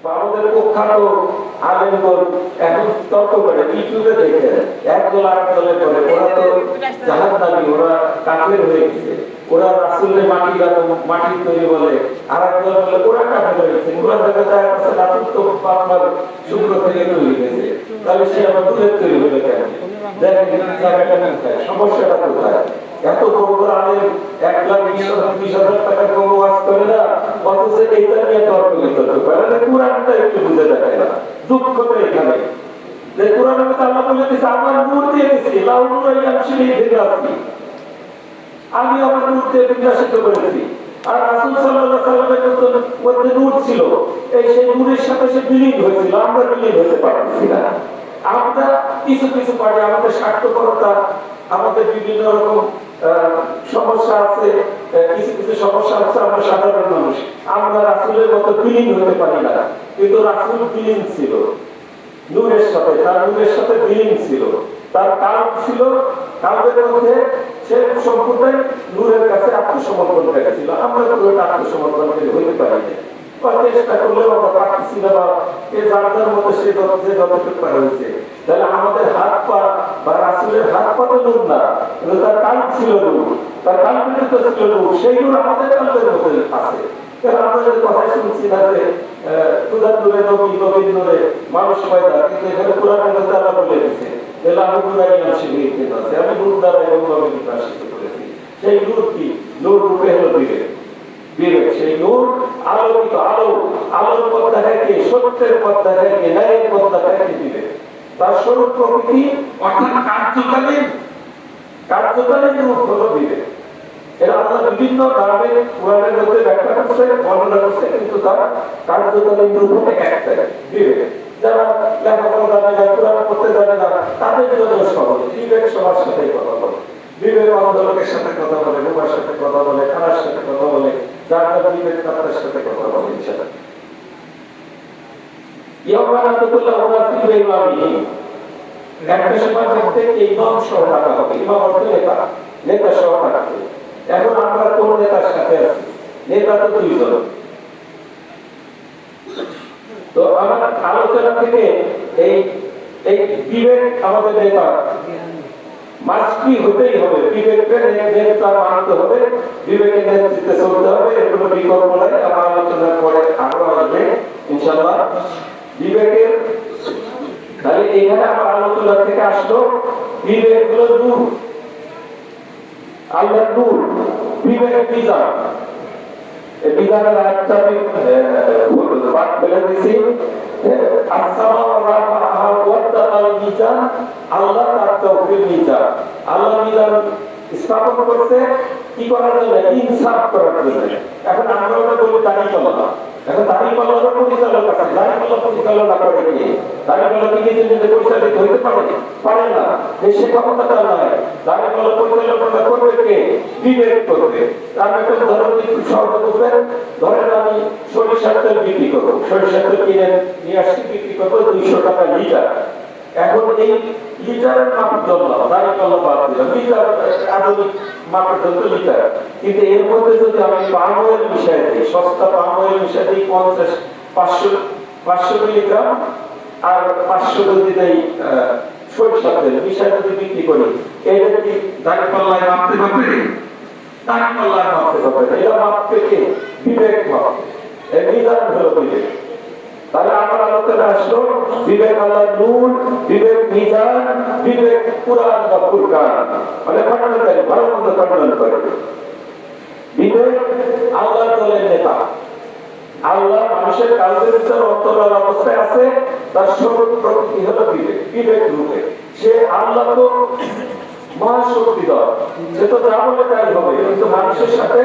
আমাদের প্রখ্যাত আলেমগণ এখন তর্ক করে ইউটিউবে দেখে একদল আর দলে করে ওরা তো জাহান্নামী, ওরা কাফের হয়ে গেছে, ওরা রাসূলের মাটি তৈরি বলে, আর একদল বলে ওরা কাফের হয়ে গেছে। ওরা দেখা যায় রাসূল তো আপনার শুক্র থেকে তৈরি হয়েছে, তাহলে সে আবার দুধের তৈরি হলো কেন? দেখেন জায়গাটা কোথায়, সমস্যাটা কোথায়? এত বড় বড় আলেম 1,20,000 টাকা কোনো ওয়াজ করে না, অথচ এইটা নিয়ে তর্ক বিতর্ক করে না। কোরআনটা একটু বুঝে দেখে না, দুঃখটা এখানে যে কোরআনের মধ্যে আল্লাহ বলে দিয়েছে আমার নূর দিয়ে দিয়েছি, লাউ নূর ইয়ামশি বিল-আরদি, আমি আমার নূর দিয়ে বিকশিত করেছি। আর রাসূল সাল্লাল্লাহু আলাইহি ওয়াসাল্লামের মধ্যে নূর ছিল, এই সেই নূরের সাথে সে বিলীন হয়েছিল, আমরা বিলীন হতে পারছি না। আমরা কিছু কিছু পারি, আমাদের স্বার্থপরতা, আমাদের বিভিন্ন রকম সমস্যা আছে, কিছু কিছু সমস্যা আছে, আমরা সাধারণ মানুষ, আমরা রাসূলের মতো বিলীন হতে পারি না। কিন্তু রাসূল বিলীন ছিল নূরের সাথে, তার নূরের সাথে বিলীন ছিল, তার কাল ছিল, কালের মধ্যে সে সম্পূর্ণ নূরের কাছে আত্মসমর্পণ করেছিল। আমরা পুরোটা আত্মসমর্পণ হইতে পারি না, চেষ্টা করলেও আমরা পারতেছি না, বা এই যার মধ্যে সে যে যতটুকু পারা হয়েছে। তাহলে আমাদের হাত পা বা রাসূলের হাত পা তো নূর না, তার কাল ছিল নূর, তার কাল্পনিক ছিল নূর, সেই নূর আমাদের কাল্পের মধ্যে আছে। আমরা যদি কথা শুনছি না যে খুদার নূরে নবী, নবীর নূরে মানুষ পয়দা, কিন্তু এখানে কোরআনের মধ্যে আল্লাহ বলে দিয়েছে যে লাহু নূরান ইয়ামশি বিল আরদি, আমি নূর দ্বারা এবং নবী বিকশিত করেছি। সেই নূর কি? নূর রূপে হলো বিবেক। সেই নূর আলোকিত, আলোর পথ দেখায় কে? সত্যের পথ দেখায় কে? ন্যায়ের পথ দেখায় কে? বিবেক। তার স্বরূপ প্রকৃতি অর্থাৎ কার্যকালীন রূপ হলো বিবেক। এরা আল্লাহ বিভিন্ন নামে কোরআনের মধ্যে ব্যাখ্যা করছে, বর্ণনা করছে, কিন্তু তার কার্যকালীন রূপ হলো একটাই, বিবেক। যারা লেখাপড়া জানে না, কোরআন পড়তে জানে না, তাদের জন্য সহজ, বিবেক সবার সাথে কথা বলে। বিবেক অন্ধ লোকের সাথে কথা বলে, বোমার সাথে কথা বলে, খানার সাথে কথা বলে, যার বিবেক তার সাথে কথা বলে। ইনশাআল্লাহ ইয়াওমানা তুল্লাহ ওয়াসিবে ইমামি, একটা সময় প্রত্যেক ইমাম সহ থাকা হবে। ইমাম অর্থ নেতা সহ থাকবে। এখন আমরা কোন নেতার সাথে আছি? নেতা তো দুইজন। তো আমার আলোচনা থেকে এই বিবেক আমাদের নেতা মাস্টি হতেই হবে, বিবেকের নেতা মানতে হবে, বিবেকের নেতৃত্বে চলতে হবে, এর কোনো বিকল্প নাই। আমার আলোচনার পরে আরো আসবে ইনশাআল্লাহ বিবেকের। তাহলে এখানে আমার আলোচনা থেকে আসলো বিবেক হলো নূর, আল্লাহর নূর, বিবেক বিজান। এই বিজানের আয়াতটা আমি বাদ ফেলে দিছি। আল্লাহ তার তৌফিক মিজান, আল্লাহ মিজান স্থাপন করতে কি করার জন্য? ইনসাফ করার জন্য। এখন আমরা বলি দাঁড়িপাল্লা, এখন দাঁড়িপাল্লারও পরিচালক আছে, দাঁড়িপাল্লা পরিচালনা করে কি? দাঁড়িপাল্লা কি কিছু পরিচালিত হইতে পারে না, সে ক্ষমতাটা নয়। দাঁড়িপাল্লা পরিচালনা করবে কে? বিবেক করবে। আমি একটা উদাহরণ একটু সহজ করবেন। ধরেন আমি সরিষার তেল বিক্রি করবো, সরিষার তেল কিনে নিয়ে আসছি, বিক্রি করবো 200 টাকা লিটার। এখন এই লিটারের মাপের জন্য দাঁড়িপাল্লা বাদ দিলাম, লিটার আধুনিক মাপের জন্য লিটার। কিন্তু এর মধ্যে যদি আমি পাম অয়েল মিশাই দিই, সস্তা পাম অয়েল মিশাই দিই 500 মিলিগ্রাম, আর 500 যদি দেই সরিষার তেল মিশাই যদি বিক্রি করি, এটা কি দাঁড়িপাল্লায় মাপতে পারবে? দাঁড়িপাল্লায় মাপতে পারবে না। এটা মাপতে কে? বিবেক মাপবে। এই মিজান হলো বিবেক। তাহলে আমার আলোচনা আসলো বিবেক আল্লাহর নূর, বিবেক মিজান, বিবেক কুরআন বা ফুরকান, মানে খণ্ডনকারী, ভালো মন্দ খণ্ডন করে। বিবেক আল্লাহর দলের নেতা। আল্লাহ মানুষের কালবের ভিতর অন্তরাল অবস্থায় আছে, তার স্বরূপ প্রকৃতি হলো বিবেক, বিবেক রূপে। সে আল্লাহ তো মহাশক্তিধর, সে তো যা বলে তাই হবে, কিন্তু মানুষের সাথে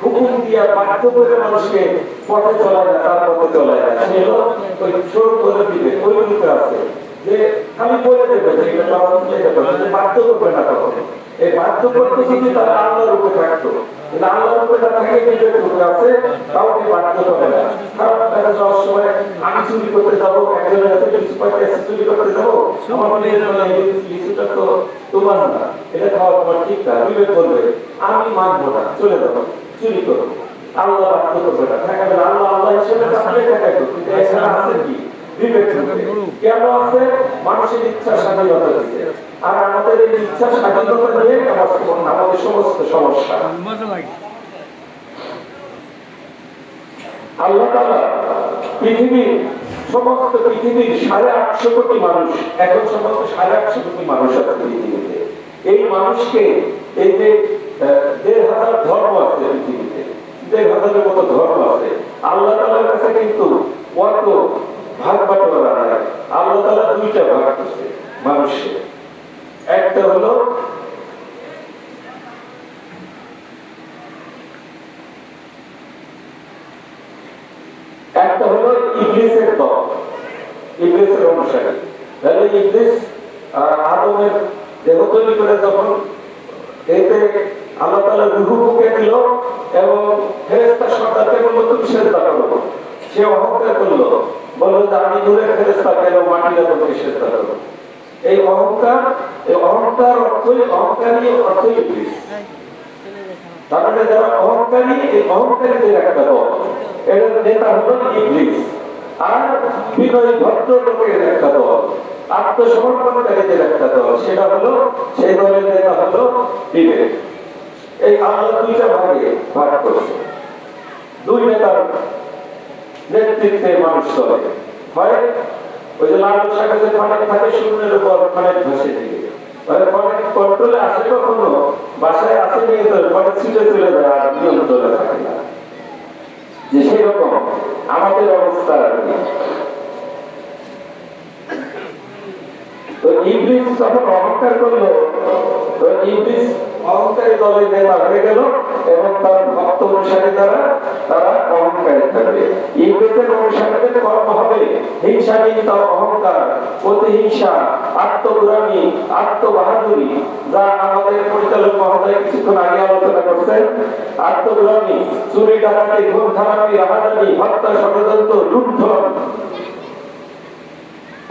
হুকুম দিয়া বাধ্য করে মানুষকে পথে চলায় না, তার পথে চলায় না। সে হলো ওই স্বরূপ হলো বিবেক, ওই রূপে আছে যে খালি বলে দেবে যে এটা বাধ্য করবে না। তখন এই বাধ্য করতে যদি তারা আল্লাহর রূপে থাকতো, আল্লাহর রূপে না থাকে বিবেক রূপে আছে, কাউকে বাধ্য করে না। কারণ দেখা যাওয়ার সময় আমি চুরি করতে যাবো, একজনের কাছে কিছু পয়সা চুরি করতে যাবো, আমার মনে হয় কিছুটা তো তোমার না, এটা খাওয়া তোমার ঠিক না। বিবেক বলবে আমি মানবো না, চলে যাবো, চুরি করবো। আল্লাহ বাধ্য করবে না, ঠেকাবে না। আল্লাহ আল্লাহ হিসেবে থাকলে ঠেকাইতো, কিন্তু এখানে আছে কি বিবেক কেন আছে? মানুষের ইচ্ছা স্বাধীনতা দিতে। আর আমাদের এই ইচ্ছা স্বাধীনতা নিয়ে আমাদের সমস্ত সমস্যা। আল্লাহ তাআলা পৃথিবীর সমস্ত পৃথিবীর 850 কোটি মানুষ, এখন সমস্ত 850 কোটি মানুষ আছে পৃথিবীতে। এই মানুষকে এই যে 1,500 ধর্ম আছে পৃথিবীতে, 1,500-এর মতো ধর্ম আছে। আল্লাহ তাআলার কাছে কিন্তু কত ভাগ বাটোয়ারা নাই। আল্লাহ তাআলা দুইটা ভাগ করছে মানুষের। একটা হলো ইবলিসের দল, ইবলিসের অনুসারী। তাহলে ইবলিস আদমের দেহ তৈরি করে যখন এতে আল্লাহ তাআলা রূহ ফুঁকে দিল এবং ফেরেশতা সর্দারকে বলল তুমি সেজদা করো, সে অহংকার করলো, বলল যে আমি নূরের ফেরেশতা, কেন মাটির তোমাকে সেজদা করব। এই অহংকার অর্থই ইবলিস। তাহলে যারা অহংকারী, এই অহংকারীদের একটা দল, এর নেতা হলো ইবলিস। আর বিনয়ী ভদ্র লোকের একটা দল, আত্মসমর্পণকারীদের একটা দল, সেটা হলো, সেই দলের নেতা হলো বিবেক। এই আল্লাহ দুইটা ভাগে ভাগ করেছে। দুই নেতার নেতৃত্বে মানুষ চলে। হয় ওই যে লাল শাকের ফানেক থাকে, শূন্যের উপর ফানেক ভাসে দিয়ে, মানে ফানেক কন্ট্রোলে আসে, কখনো বাসায় আসে নিয়ে ফানেক ছিটে চলে যায়, আর নিয়ন্ত্রণে থাকে না। যে সেরকম আমাদের অবস্থা আর কি। তো ইবলিস যখন অহংকার করলো, তো ইবলিস অহংকারী দলের নেতা হয়ে গেল এবং তার ভক্ত অনুসারী দ্বারা তারা অহংকারী থাকবে। ইবলিসের অনুসারীদের কর্ম হবে হিংসাহীনতা, অহংকার, প্রতিহিংসা, আত্মগোলামি, আত্মবাহাদুরি, যা আমাদের পরিচালক মহোদয় কিছুক্ষণ আগে আলোচনা করছেন। আত্মগোলামি, চুরি, ডাকাতি, খুন খারাপি, রাহাজানি, হত্যা, ষড়যন্ত্র, লুণ্ঠন,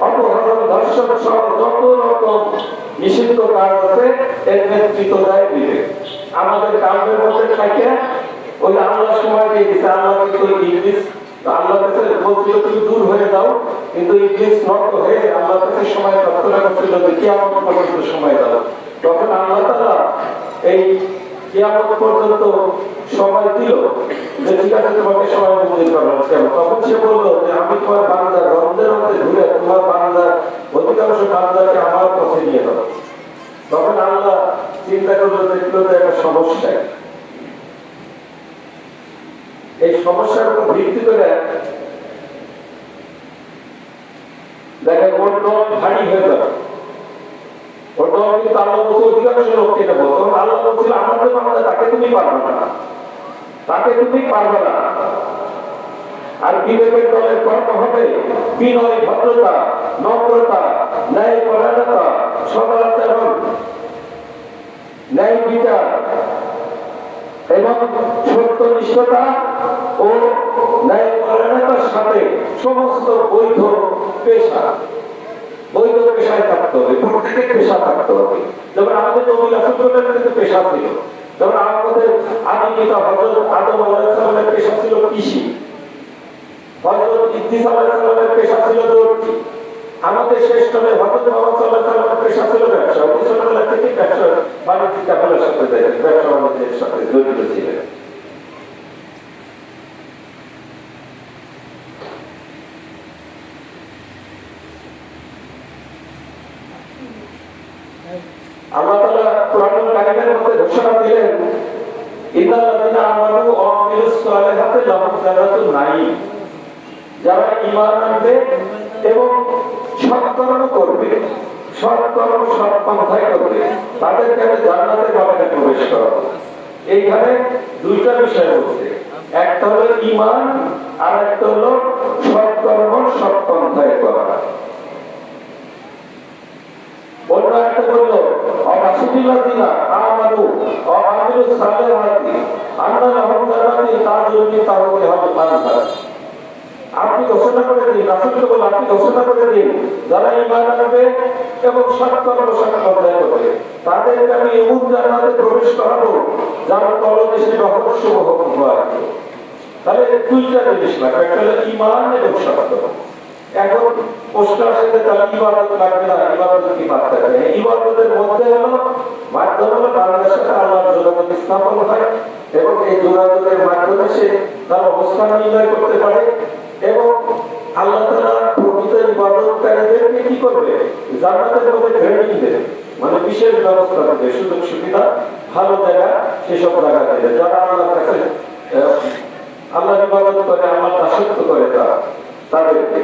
অপহরণ, ধর্ষণ সহ যত রকম নিষিদ্ধ কাজ আছে, এর নেতৃত্ব দেয় বিবেক। আমাদের কাজের মধ্যে থাকে ওই আল্লাহ সময় দিয়ে দিচ্ছে। আল্লাহ কিন্তু ইবলিস আল্লাহর কাছে বলছিল তুমি দূর হয়ে যাও, কিন্তু ইবলিস নত হয়ে আল্লাহর কাছে সময় প্রার্থনা করছিল যে কিয়ামত পর্যন্ত সময় দাও। তখন আল্লাহ তাআলা এই কিয়ামত পর্যন্ত সময় দিল যে ঠিক আছে তোমাকে সময় মঞ্জুর করা হচ্ছে। তখন সে বললো যে আমি তোমার বান্দা, রন্ধে রন্ধে ঘুরে তোমার বান্দা অধিকাংশ বান্দাকে আমার পথে নিয়ে যাবো। তখন আল্লাহ চিন্তা করলো, দেখলো যে একটা সমস্যা, এই সমস্যার উপর ভিত্তি করে দেখেন ওর দল ভারী হয়ে যাবে। ওর দল কিন্তু আল্লাহ বলছে অধিকাংশ লোককে নেবো। তখন আল্লাহ বলছিল আমার যে বান্দা তাকে তুমি পারবে না, তাকে তুমি পারবে না। আর বিবেকের দলের কর্ম হবে বিনয়, ভদ্রতা, নম্রতা, ন্যায় পরায়ণতা, সদাচরণ, ন্যায় বিচার এবং সত্যনিষ্ঠতা ও ন্যায় পরায়ণতার সাথে সমস্ত বৈধ পেশায় থাকতে হবে, প্রত্যেকের পেশা থাকতে হবে। যেমন আমাদের নবী রাসূলগণের কিন্তু পেশা ছিল। যেমন আমাদের আদি পিতা হযরত আদম আলাইহিস সালামের পেশা ছিল কৃষি, হযরত ইদ্রিস আলাইহিস সালামের পেশা ছিল দর্জি, আমাদের শ্রেষ্ঠ নবী হযরত মুহাম্মদ সাল্লাল্লাহু আলাইহি সাল্লামের পেশা ছিল ব্যবসা। উনি ছোটবেলা থেকে ব্যবসা বাণিজ্যিক কাফেলার সাথে ব্যবসা বাণিজ্যের সাথে জড়িত ছিলেন। আল্লাহ তাআলা কোরআনুল কারীমের মধ্যে ঘোষণা দিলেন ইন্নাল্লাযীনা আমানু ওয়া আমিলুস সালিহাতি লাহুম জান্নাতুন নাঈম। যারা ঈমান আনবে এবং সৎকর্ম করবে, সৎকর্ম সৎ পন্থায় করবে, তাদেরকে আমি জান্নাতের বাগানে প্রবেশ করাবো। এইখানে দুইটা বিষয় বলছে, একটা হলো ঈমান আর একটা হলো সৎকর্ম সৎ পন্থায় করা। অন্য একটা বললো অবাসিল্লাযীনা আমানু ওয়া আমিলুস সালিহাতি আন্না লাহুম জান্নাতুন তাজরি মিন তাহতিহা আল-আনহার। আপনি ঘোষণা করে দিন, রাসূলকে বলে আপনি ঘোষণা করে দিন যারা ঈমান আনবে এবং সৎকর্ম সৎ পন্থায় করবে তাদেরকে আমি এমন জান্নাতে প্রবেশ করাবো যার তলদেশে রহস্যময় প্রবাহ। তাহলে দুইটা জিনিস লাগবে, একটা হলো ঈমান এবং সত্য। এখন প্রশ্ন আসে যে তাহলে ইবাদত লাগবে না, ইবাদত কি করতে হবে? ইবাদতের মধ্যে হলো মাধ্যম হলো বান্দার সাথে আল্লাহর যোগাযোগ স্থাপন হয় এবং এই যোগাযোগের মাধ্যমে সে তার অবস্থান নির্ণয় করতে পারে এবং আল্লাহ তাআলা প্রকৃত ইবাদতকারীদেরকে কি করবে? জান্নাতের মধ্যে ট্রেনিং দেবে, মানে বিশেষ ব্যবস্থা দেবে, সুযোগ সুবিধা, ভালো জায়গা, সেসব জায়গা দেবে। যারা আল্লাহর কাছে আল্লাহর ইবাদত করে, আল্লাহর দাসত্ব করে, তাদেরকে।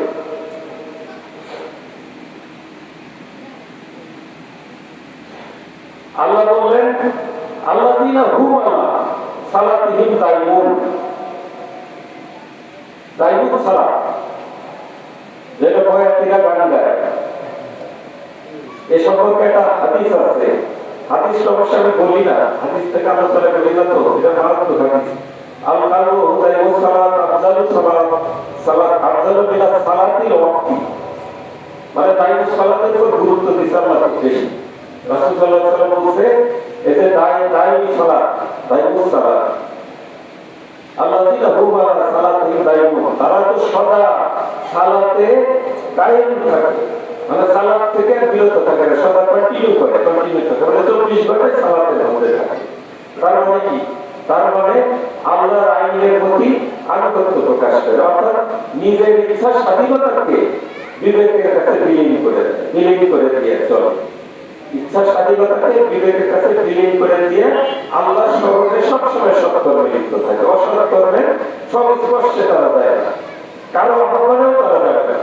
আল্লাহ বললেন আল্লাযীনা হুম আলা সালাতিহিম দাইমুন, দাইমুন সালাত, যেটা বয়াতিরা গান গায়। এই সম্পর্কে একটা হাদিস আছে। হাদিস অবশ্য আমি বলি না, হাদিস থেকে আলোচনা করি না, তো এটা মারাত্মক হাদিস। আল কালবু দাইমুন সালাত আফজালুস সালাত, সালাত আফজালু মিনাস সালাতিল ওয়াক্তি, মানে দাইমুন সালাতের উপর গুরুত্ব দিতে আল্লাহ বেশি। রাসূল সাল্লাল্লাহু আলাইহি ওয়াসাল্লাম বলেছে এতে দাইমি সালাত, দাইমুস সালাত, আল্লাযীনা হুম আলা সালাতিহিম দাইমুন, তারা তো সদা সালাতে কায়েম থাকে, মানে সালাত থেকে বিরত থাকে না, সদা কন্টিনিউ করে, কন্টিনিউ থাকে, মানে 24 ঘন্টা সালাতের মধ্যে থাকে। তার মানে কি? তার মানে আল্লাহর আইনের প্রতি আনুগত্য প্রকাশ করে, অর্থাৎ নিজের ইচ্ছা স্বাধীনতাকে বিবেকের কাছে বিলীন করে দিয়ে চলে। ইচ্ছা স্বাধীনতাকে বিবেকের কাছে বিলীন করে দিয়ে আল্লাহ স্মরণে সবসময় সৎকর্মে লিপ্ত থাকে, অসৎ কর্মে সংস্পর্শে তারা যায় না, কারো আহ্বানেও তারা যাবে না।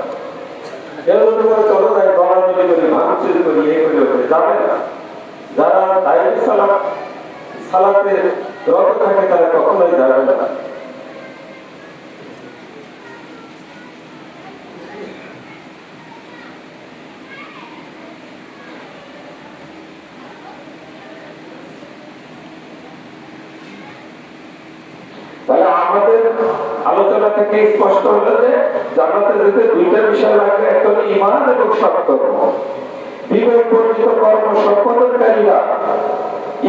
এরকম চলো যায় গলামিলি করি, ভাঙচুর করি, এ করে ওঠে, যাবে না। যারা দায়িত্ব সালাতে রত থাকে তারা কখনোই যাবে না। তাহলে আমাদের আলোচনা থেকে স্পষ্ট হলো যে জান্নাতের ভিতরে দুইটা বিষয় লাগবে, একটা হলো ঈমান এবং সৎকর্ম। বিবেক বর্জিত কর্ম সম্পাদনকারীরা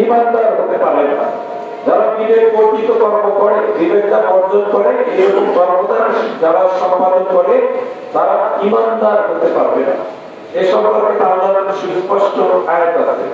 ঈমানদার হতে পারে না। যারা বিবেক বর্জিত কর্ম করে, বিবেকটা বর্জন করে, এরকম কর্মদার যারা সম্পাদন করে, তারা ঈমানদার হতে পারবে না। এ সম্পর্কে আল্লাহর সুস্পষ্ট আয়াত আছে।